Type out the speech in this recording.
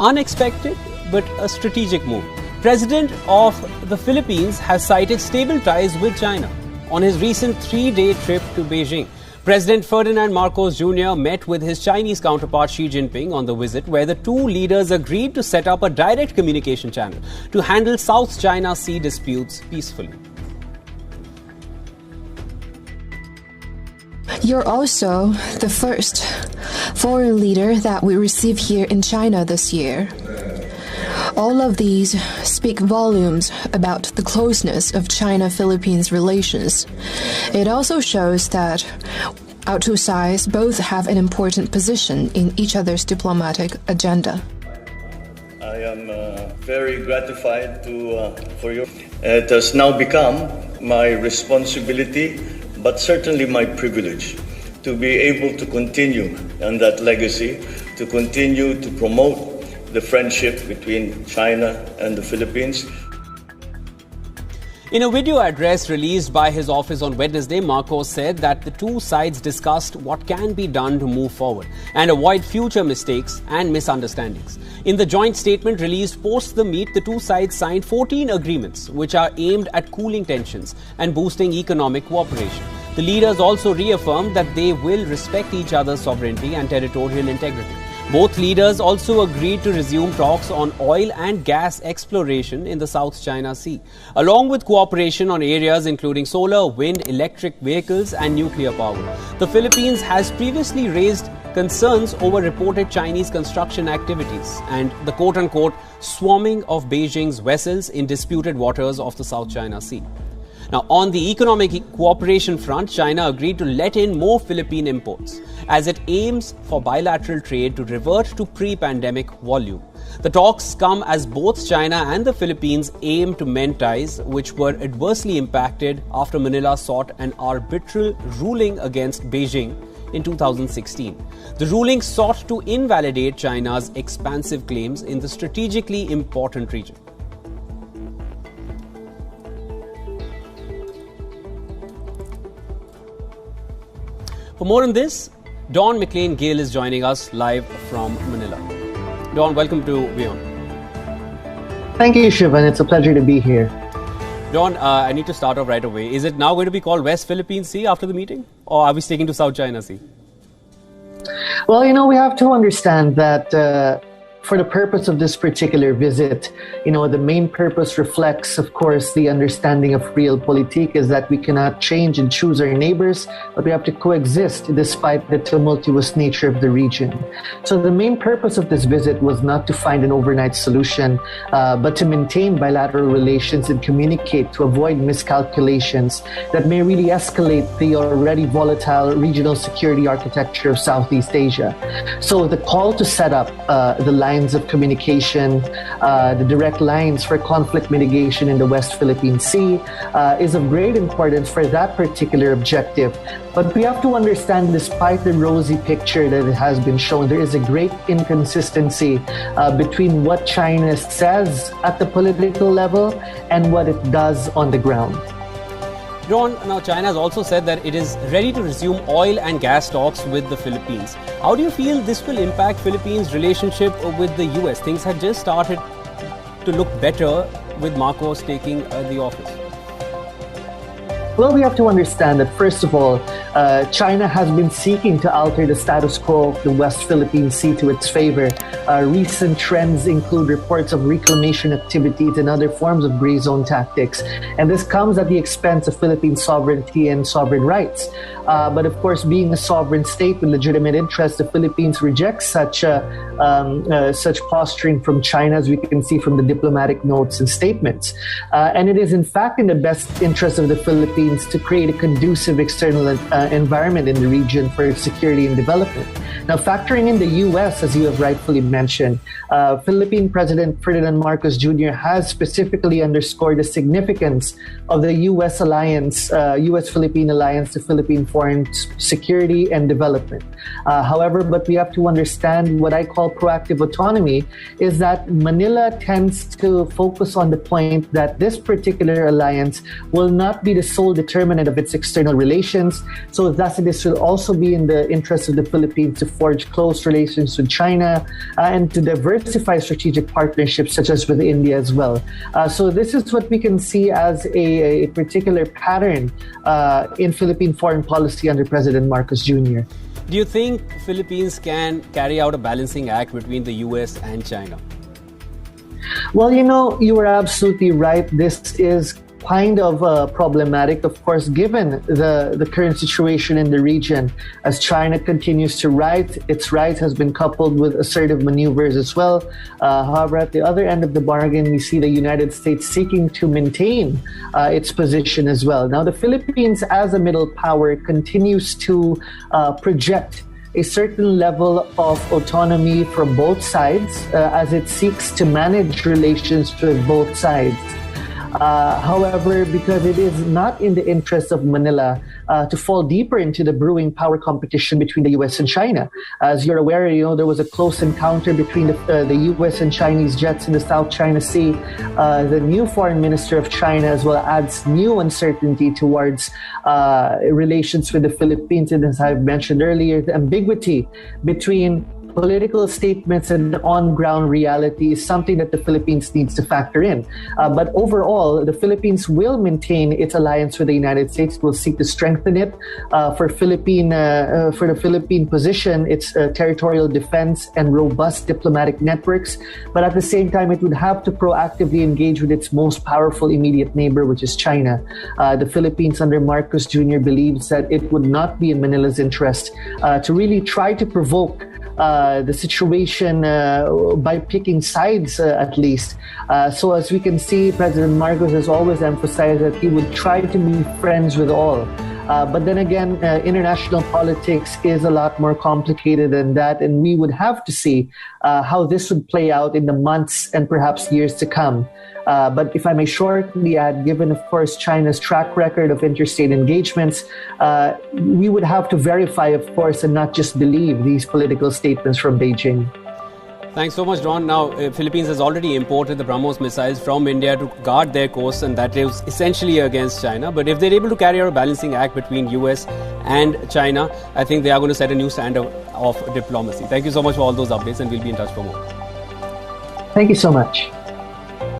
unexpected but a strategic move. President of the Philippines has cited stable ties with China on his recent 3-day trip to Beijing. President Ferdinand Marcos Jr. met with his Chinese counterpart Xi Jinping on the visit, where the two leaders agreed to set up a direct communication channel to handle South China Sea disputes peacefully. You're also the first foreign leader that we receive here in China this year. All of these speak volumes about the closeness of China-Philippines relations. It also shows that our two sides both have an important position in each other's diplomatic agenda. I am very gratified for you. It has now become my responsibility, but certainly my privilege, to be able to continue on that legacy, to continue to promote the friendship between China and the Philippines. In a video address released by his office on Wednesday, Marcos said that the two sides discussed what can be done to move forward and avoid future mistakes and misunderstandings. In the joint statement released post the meet, the two sides signed 14 agreements which are aimed at cooling tensions and boosting economic cooperation. The leaders also reaffirmed that they will respect each other's sovereignty and territorial integrity. Both leaders also agreed to resume talks on oil and gas exploration in the South China Sea, along with cooperation on areas including solar, wind, electric vehicles and nuclear power. The Philippines has previously raised concerns over reported Chinese construction activities and the quote-unquote swarming of Beijing's vessels in disputed waters of the South China Sea. Now, on the economic cooperation front, China agreed to let in more Philippine imports as it aims for bilateral trade to revert to pre-pandemic volume. The talks come as both China and the Philippines aim to mend ties which were adversely impacted after Manila sought an arbitral ruling against Beijing in 2016. The ruling sought to invalidate China's expansive claims in the strategically important region. For more on this, Dawn McLean Gale is joining us live from Manila. Dawn, welcome to Beyond. Thank you, Shivan. It's a pleasure to be here. Dawn, I need to start off right away. Is it now going to be called West Philippine Sea after the meeting? Or are we sticking to South China Sea? Well, we have to understand that for the purpose of this particular visit, the main purpose reflects, of course, the understanding of realpolitik is that we cannot change and choose our neighbors, but we have to coexist despite the tumultuous nature of the region. So the main purpose of this visit was not to find an overnight solution, but to maintain bilateral relations and communicate to avoid miscalculations that may really escalate the already volatile regional security architecture of Southeast Asia. So the call to set up the lines of communication, the direct lines for conflict mitigation in the West Philippine Sea is of great importance for that particular objective. But we have to understand, despite the rosy picture that has been shown, there is a great inconsistency between what China says at the political level and what it does on the ground. Dawn, now China has also said that it is ready to resume oil and gas talks with the Philippines. How do you feel this will impact Philippines' relationship with the US? Things had just started to look better with Marcos taking the office. Well, we have to understand that, first of all, China has been seeking to alter the status quo of the West Philippine Sea to its favor. Recent trends include reports of reclamation activities and other forms of gray zone tactics. And this comes at the expense of Philippine sovereignty and sovereign rights. But of course, being a sovereign state with legitimate interests, the Philippines rejects such posturing from China, as we can see from the diplomatic notes and statements. And it is in fact in the best interest of the Philippines to create a conducive external environment in the region for security and development. Now, factoring in the U.S., as you have rightfully mentioned, Philippine President Ferdinand Marcos Jr. has specifically underscored the significance of the U.S. alliance, U.S.-Philippine alliance to Philippine foreign security and development. However, but we have to understand what I call proactive autonomy is that Manila tends to focus on the point that this particular alliance will not be the sole sole determinant of its external relations. So thus it will also be in the interest of the Philippines to forge close relations with China and to diversify strategic partnerships such as with India as well. So this is what we can see as a particular pattern in Philippine foreign policy under President Marcos Jr. Do you think Philippines can carry out a balancing act between the US and China? Well, you are absolutely right. This is kind of problematic, of course, given the current situation in the region. As China continues to rise, its rise has been coupled with assertive maneuvers as well. However, at the other end of the bargain, we see the United States seeking to maintain its position as well. Now, the Philippines, as a middle power, continues to project a certain level of autonomy from both sides as it seeks to manage relations with both sides. However, because it is not in the interest of Manila to fall deeper into the brewing power competition between the U.S. and China. As you're aware, there was a close encounter between the U.S. and Chinese jets in the South China Sea. The new foreign minister of China as well adds new uncertainty towards relations with the Philippines. And as I've mentioned earlier, the ambiguity between political statements and on-ground reality is something that the Philippines needs to factor in. But overall, the Philippines will maintain its alliance with the United States. Will seek to strengthen it for the Philippine position, its territorial defense and robust diplomatic networks. But at the same time, it would have to proactively engage with its most powerful immediate neighbor, which is China. The Philippines under Marcos Jr. believes that it would not be in Manila's interest to really try to provoke the situation by picking sides at least. So as we can see, President Marcos has always emphasized that he would try to be friends with all. But then again, international politics is a lot more complicated than that, and we would have to see how this would play out in the months and perhaps years to come. But if I may shortly add, given, of course, China's track record of interstate engagements, we would have to verify, of course, and not just believe these political statements from Beijing. Thanks so much, Ron. Now, Philippines has already imported the BrahMos missiles from India to guard their coast, and that is essentially against China. But if they're able to carry out a balancing act between US and China, I think they are going to set a new standard of diplomacy. Thank you so much for all those updates, and we'll be in touch for more. Thank you so much.